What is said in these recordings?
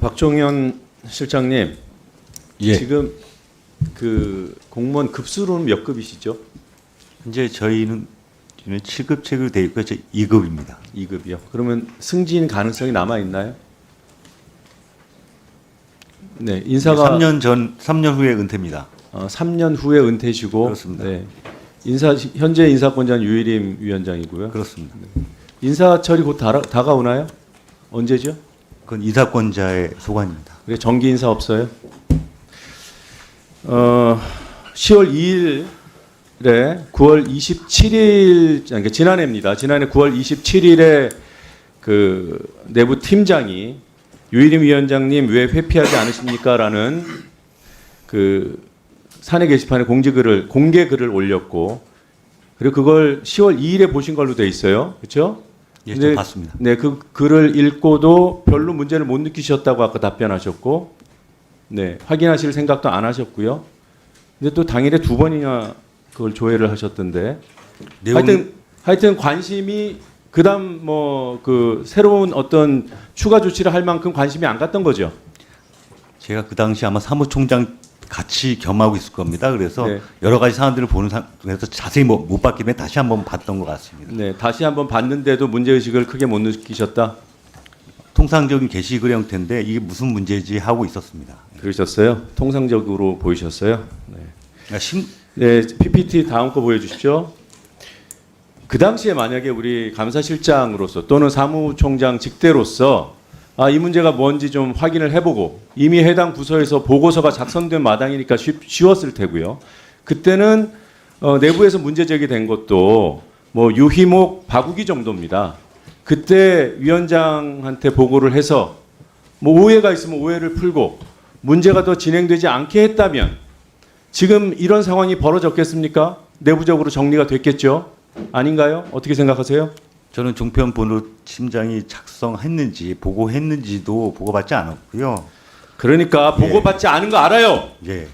박종현 실장님, 예. 지금 그 공무원 급수로는 몇 급이시죠? 현재 저희는 지금 7급 체계로 되어 있고 2급입니다. 2급이요. 그러면 승진 가능성이 남아 있나요? 네, 인사가 3년 후에 은퇴입니다. 3년 후에 은퇴시고, 그렇습니다. 네, 현재 인사권자는 유일임 위원장이고요. 그렇습니다. 인사철이 곧 다가오나요? 언제죠? 그건 이사권자의 소관입니다. 그래 정기 인사 없어요? 10월 2일에 9월 27일, 그러니까 지난해입니다. 지난해 9월 27일에 그 내부 팀장이 유일임 위원장님 왜 회피하지 않으십니까라는 그 사내 게시판에 공개 글을 올렸고, 그리고 그걸 10월 2일에 보신 걸로 돼 있어요. 그렇죠? 예, 저 봤습니다. 네, 그 글을 읽고도 별로 문제를 못 느끼셨다고 아까 답변하셨고, 네, 확인하실 생각도 안 하셨고요. 근데 또 당일에 2번이나 그걸 조회를 하셨던데, 하여튼 관심이 그다음 뭐 그 새로운 어떤 추가 조치를 할 만큼 관심이 안 갔던 거죠. 제가 그 당시 아마 사무총장 같이 겸하고 있을 겁니다. 그래서 네. 여러 가지 사안들을 보는 그래서 자세히 못 봤기에 다시 한번 봤던 것 같습니다. 네, 다시 한번 봤는데도 문제 의식을 크게 못 느끼셨다. 통상적인 게시글 형태인데 이게 무슨 문제지 하고 있었습니다. 그러셨어요? 통상적으로 보이셨어요? 네. 그러니까 네, PPT 다음 거 보여주십시오. 그 당시에 만약에 우리 감사실장으로서 또는 사무총장 직대로서 이 문제가 뭔지 좀 확인을 해보고 이미 해당 부서에서 보고서가 작성된 마당이니까 쉬웠을 테고요. 그때는 내부에서 문제 제기된 것도 뭐 유희목, 박우기 정도입니다. 그때 위원장한테 보고를 해서 뭐 오해가 있으면 오해를 풀고 문제가 더 진행되지 않게 했다면 지금 이런 상황이 벌어졌겠습니까? 내부적으로 정리가 됐겠죠? 아닌가요? 어떻게 생각하세요? 저는 종편 본부 팀장이 작성했는지 보고했는지도 보고받지 않았고요. 그러니까 보고받지 않은 거 알아요. 예.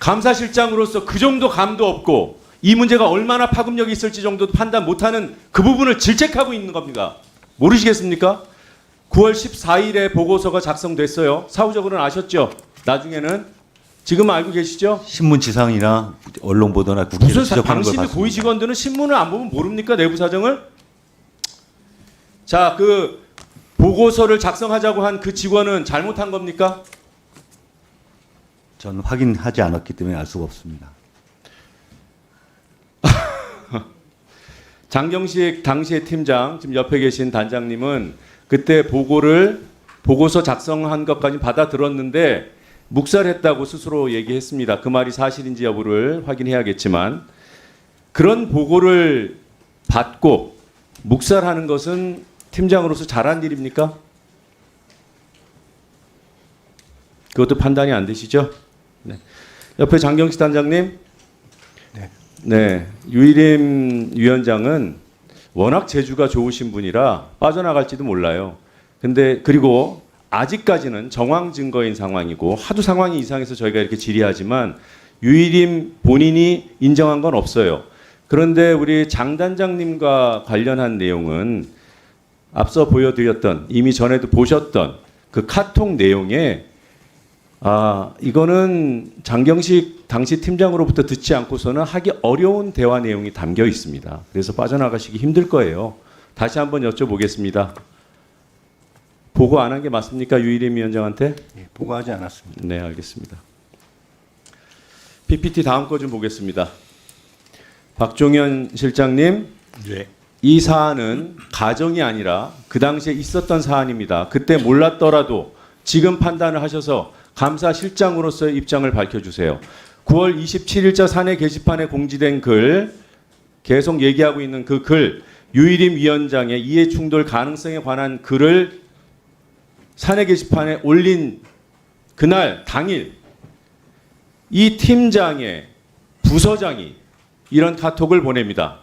감사실장으로서 그 정도 감도 없고 이 문제가 얼마나 파급력이 있을지 정도도 판단 못하는 그 부분을 질책하고 있는 겁니다. 모르시겠습니까? 9월 14일에 보고서가 작성됐어요. 사후적으로는 아셨죠? 나중에는 지금 알고 계시죠? 신문 지상이나 언론 보도나 국회에서 무슨 지적하는 걸 당신이 봤습니다. 고위 직원들은 신문을 안 보면 모릅니까? 내부 사정을? 자, 그 보고서를 작성하자고 한 그 직원은 잘못한 겁니까? 저는 확인하지 않았기 때문에 알 수가 없습니다. 장경식 당시의 팀장, 지금 옆에 계신 단장님은 그때 보고서 작성한 것까지 받아들었는데 묵살했다고 스스로 얘기했습니다. 그 말이 사실인지 여부를 확인해야겠지만 그런 보고를 받고 묵살하는 것은 팀장으로서 잘한 일입니까? 그것도 판단이 안 되시죠? 네. 옆에 장경식 단장님. 네, 유일임 위원장은 워낙 재주가 좋으신 분이라 빠져나갈지도 몰라요. 근데 그리고 아직까지는 정황 증거인 상황이고 하도 상황이 이상해서 저희가 이렇게 질의하지만 유일임 본인이 인정한 건 없어요. 그런데 우리 장 단장님과 관련한 내용은 앞서 보여드렸던 이미 전에도 보셨던 그 카톡 내용에 이거는 장경식 당시 팀장으로부터 듣지 않고서는 하기 어려운 대화 내용이 담겨 있습니다. 그래서 빠져나가시기 힘들 거예요. 다시 한번 여쭤보겠습니다. 보고 안 한 게 맞습니까? 유일임 위원장한테? 예, 보고하지 않았습니다. 네, 알겠습니다. PPT 다음 거 좀 보겠습니다. 박종현 실장님, 네. 이 사안은 가정이 아니라 그 당시에 있었던 사안입니다. 그때 몰랐더라도 지금 판단을 하셔서 감사실장으로서의 입장을 밝혀주세요. 9월 27일자 사내 게시판에 공지된 글, 계속 얘기하고 있는 그 글, 유일임 위원장의 이해충돌 가능성에 관한 글을 사내 게시판에 올린 그날 당일 이 팀장의 부서장이 이런 카톡을 보냅니다.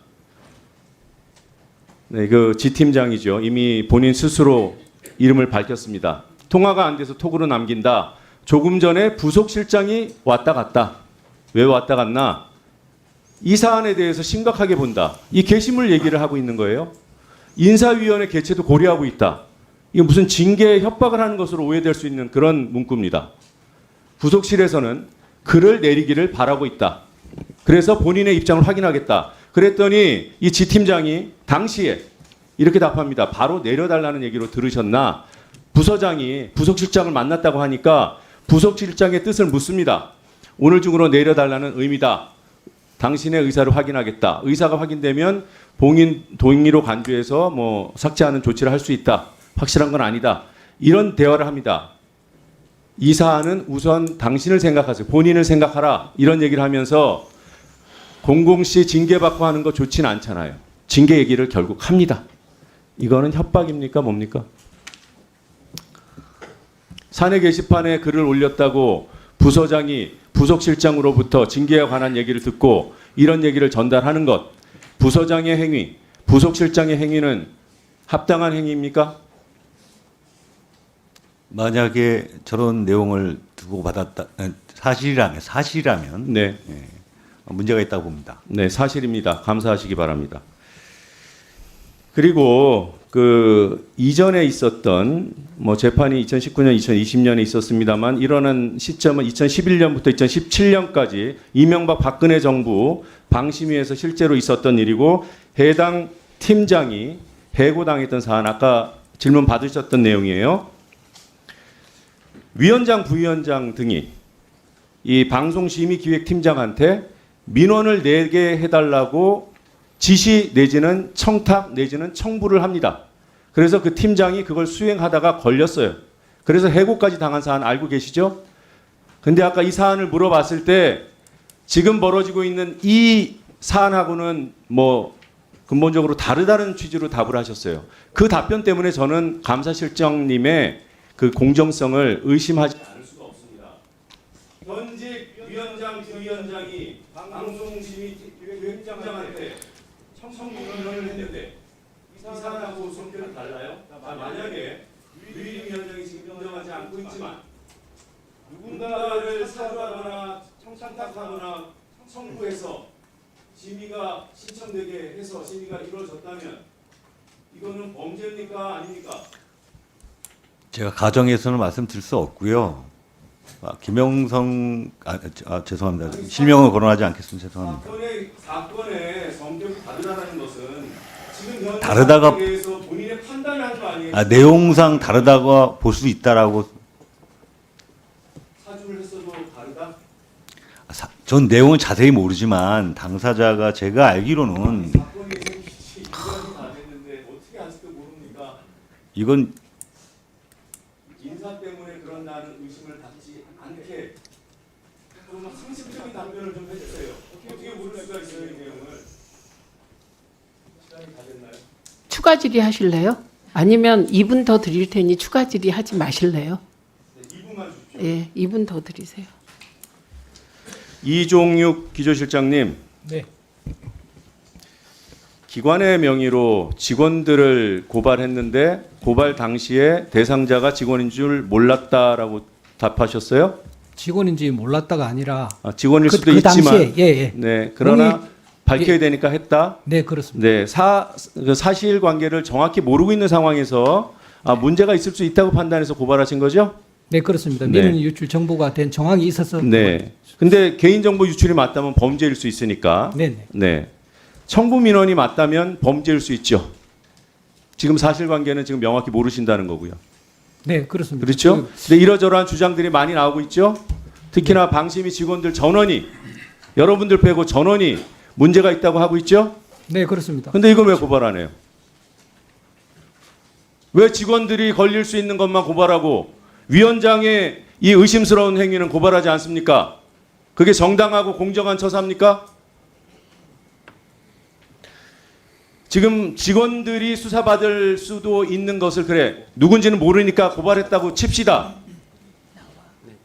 네, 그 지 팀장이죠. 이미 본인 스스로 이름을 밝혔습니다. 통화가 안 돼서 톡으로 남긴다. 조금 전에 부속실장이 왔다 갔다. 왜 왔다 갔나? 이 사안에 대해서 심각하게 본다. 이 게시물 얘기를 하고 있는 거예요. 인사위원회 개최도 고려하고 있다. 이게 무슨 징계 협박을 하는 것으로 오해될 수 있는 그런 문구입니다. 부속실에서는 그를 내리기를 바라고 있다. 그래서 본인의 입장을 확인하겠다. 그랬더니 이 지 팀장이 당시에 이렇게 답합니다. 바로 내려달라는 얘기로 들으셨나? 부서장이 부속실장을 만났다고 하니까 부속실장의 뜻을 묻습니다. 오늘 중으로 내려달라는 의미다. 당신의 의사를 확인하겠다. 의사가 확인되면 봉인 동의로 간주해서 뭐 삭제하는 조치를 할 수 있다. 확실한 건 아니다. 이런 대화를 합니다. 이 사안은 우선 당신을 생각하세요. 본인을 생각하라. 이런 얘기를 하면서 공공시 징계받고 하는 거 좋지는 않잖아요. 징계 얘기를 결국 합니다. 이거는 협박입니까? 뭡니까? 사내 게시판에 글을 올렸다고 부서장이 부속실장으로부터 징계에 관한 얘기를 듣고 이런 얘기를 전달하는 것, 부서장의 행위, 부속실장의 행위는 합당한 행위입니까? 만약에 저런 내용을 두고 받았다 사실이라면 네, 문제가 있다고 봅니다. 네, 사실입니다. 감사하시기 바랍니다. 그리고 그 이전에 있었던 뭐 재판이 2019년, 2020년에 있었습니다만 일어난 시점은 2011년부터 2017년까지 이명박 박근혜 정부 방심위에서 실제로 있었던 일이고 해당 팀장이 해고당했던 사안 아까 질문 받으셨던 내용이에요. 위원장, 부위원장 등이 이 방송심의기획팀장한테 민원을 내게 해달라고 지시 내지는 청탁 내지는 청부를 합니다. 그래서 그 팀장이 그걸 수행하다가 걸렸어요. 그래서 해고까지 당한 사안 알고 계시죠? 근데 아까 이 사안을 물어봤을 때 지금 벌어지고 있는 이 사안하고는 뭐 근본적으로 다르다는 취지로 답을 하셨어요. 그 답변 때문에 저는 감사실장님의 그 공정성을 의심하지 않을 수가 없습니다. 현직 위원장, 부위원장이 방송심의기획팀장한테 청문회를 했는데 이 사안하고 성격이 달라요? 만약에 유일임 위원장이 지금 인정하지 않고 있지만 누군가를 사주하거나 청탁하거나 청구해서 심의가 신청되게 해서 심의가 이루어졌다면 이거는 범죄입니까? 아닙니까? 제가 가정에서는 말씀드릴 수 없고요. 김영성 죄송합니다. 실명을 거론하지 않겠습니다. 죄송합니다. 사건의 성격이 다르다는 것은 지금 현재 다르다가 사건에 대해서 본인의 판단을 한 거 아니에요? 내용상 다르다고 볼 수 있다라고. 사주를 했어도 다르다? 전 내용을 자세히 모르지만 당사자가 제가 알기로는 사건이 생기지 2년이 다 됐는데 어떻게 아직도 모릅니까? 이건 인사 때문에 그런다는 의심을 받지 않게 그러면 상식적인 답변을 좀 해주세요. 어떻게 모를 수가 있어요, 이 내용을? 시간이 다 됐나요? 추가 질의하실래요? 아니면 2분 더 드릴 테니 추가 질의하지 마실래요? 네, 2분만 주십시오. 예, 2분 더 드리세요. 이종육 기조실장님, 네. 기관의 명의로 직원들을 고발했는데 고발 당시에 대상자가 직원인 줄 몰랐다라고 답하셨어요? 직원인지 몰랐다가 아니라 직원일 그 수도 있지만, 당시에 예. 네, 그러나 공익- 밝혀야 되니까 했다. 네, 그렇습니다. 네, 그 사실관계를 정확히 모르고 있는 상황에서 문제가 있을 수 있다고 판단해서 고발하신 거죠? 네, 그렇습니다. 네. 민원 유출 정보가 된 정황이 있어서 네. 근데 개인정보 유출이 맞다면 범죄일 수 있으니까. 네, 네. 네. 청부 민원이 맞다면 범죄일 수 있죠. 지금 사실관계는 지금 명확히 모르신다는 거고요. 네, 그렇습니다. 그렇죠? 근데 이러저러한 주장들이 많이 나오고 있죠. 특히나 방심위 직원들 전원이 여러분들 빼고 전원이 문제가 있다고 하고 있죠. 네, 그렇습니다. 근데 이거 왜 고발 안 해요? 왜 직원들이 걸릴 수 있는 것만 고발하고 위원장의 이 의심스러운 행위는 고발하지 않습니까? 그게 정당하고 공정한 처사입니까? 지금 직원들이 수사받을 수도 있는 것을 그래 누군지는 모르니까 고발했다고 칩시다.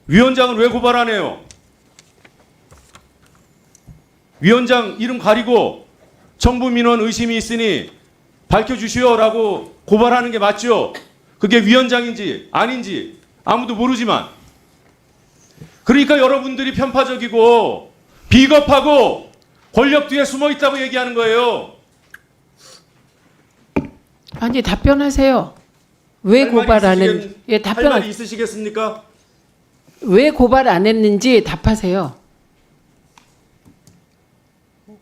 위원장은 왜 고발 안 해요? 위원장 이름 가리고 청부 민원 의심이 있으니 밝혀주시오라고 고발하는 게 맞죠? 그게 위원장인지 아닌지 아무도 모르지만 그러니까 여러분들이 편파적이고 비겁하고 권력 뒤에 숨어 있다고 얘기하는 거예요. 아니 답변하세요. 왜 할 말이 고발 안 있으시겠- 했는지 예, 할 답변 말이 있으시겠습니까? 왜 고발 안 했는지 답하세요.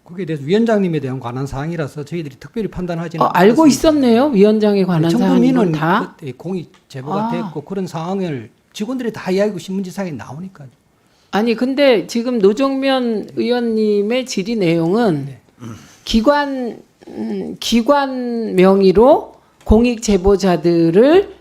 거기에 대해서 위원장님에 대한 관한 사항이라서 저희들이 특별히 판단하지는 알고 않았습니다. 있었네요. 위원장에 관한 사안인 청구민은 다. 그때 공익 제보가 아. 됐고 그런 상황을 직원들이 다 이야기하고 신문지상에 나오니까요. 아니 근데 지금 노정면 의원님의 질의 내용은 네. 기관 명의로 공익 제보자들을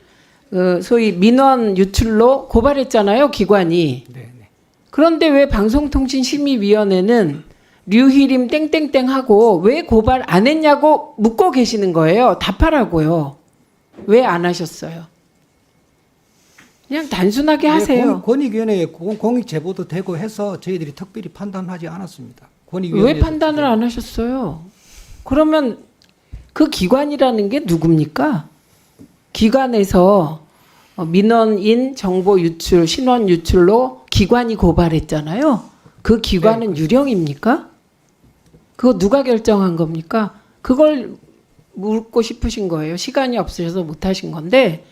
소위 민원 유출로 고발했잖아요. 기관이. 네, 네. 그런데 왜 방송통신심의위원회는 류희림 땡땡땡 하고 왜 고발 안 했냐고 묻고 계시는 거예요. 답하라고요. 왜 안 하셨어요? 그냥 단순하게 하세요. 권익위원회에 공익 제보도 되고 해서 저희들이 특별히 판단하지 않았습니다. 왜 판단을 안 하셨어요? 그러면 그 기관이라는 게 누굽니까? 기관에서 민원인 정보 유출, 신원 유출로 기관이 고발했잖아요. 그 기관은 유령입니까? 그거 누가 결정한 겁니까? 그걸 묻고 싶으신 거예요. 시간이 없으셔서 못 하신 건데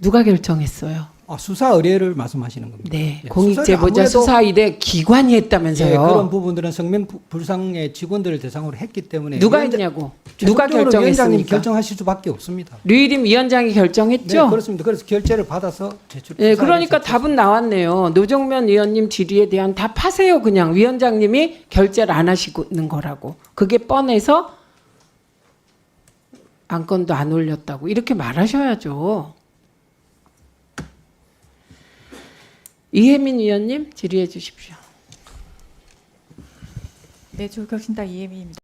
누가 결정했어요? 수사 의뢰를 말씀하시는 겁니다. 네, 예, 공익제보자 수사를 수사 의뢰 기관이 했다면서요. 예, 그런 부분들은 성명불상의 직원들을 대상으로 했기 때문에 누가 위원장- 했냐고? 누가 최종적으로 위원장님이 결정했습니까? 결정하실 수밖에 없습니다. 류일임 위원장이 결정했죠? 네, 그렇습니다. 그래서 결재를 받아서 제출. 네, 그러니까 수사에 답은 나왔네요. 노정면 의원님 질의에 대한 답하세요. 그냥 위원장님이 결재를 안 하시는 거라고. 그게 뻔해서 안건도 안 올렸다고 이렇게 말하셔야죠. 이혜민 위원님 질의해 주십시오. 네, 조국혁신당 이혜미입니다.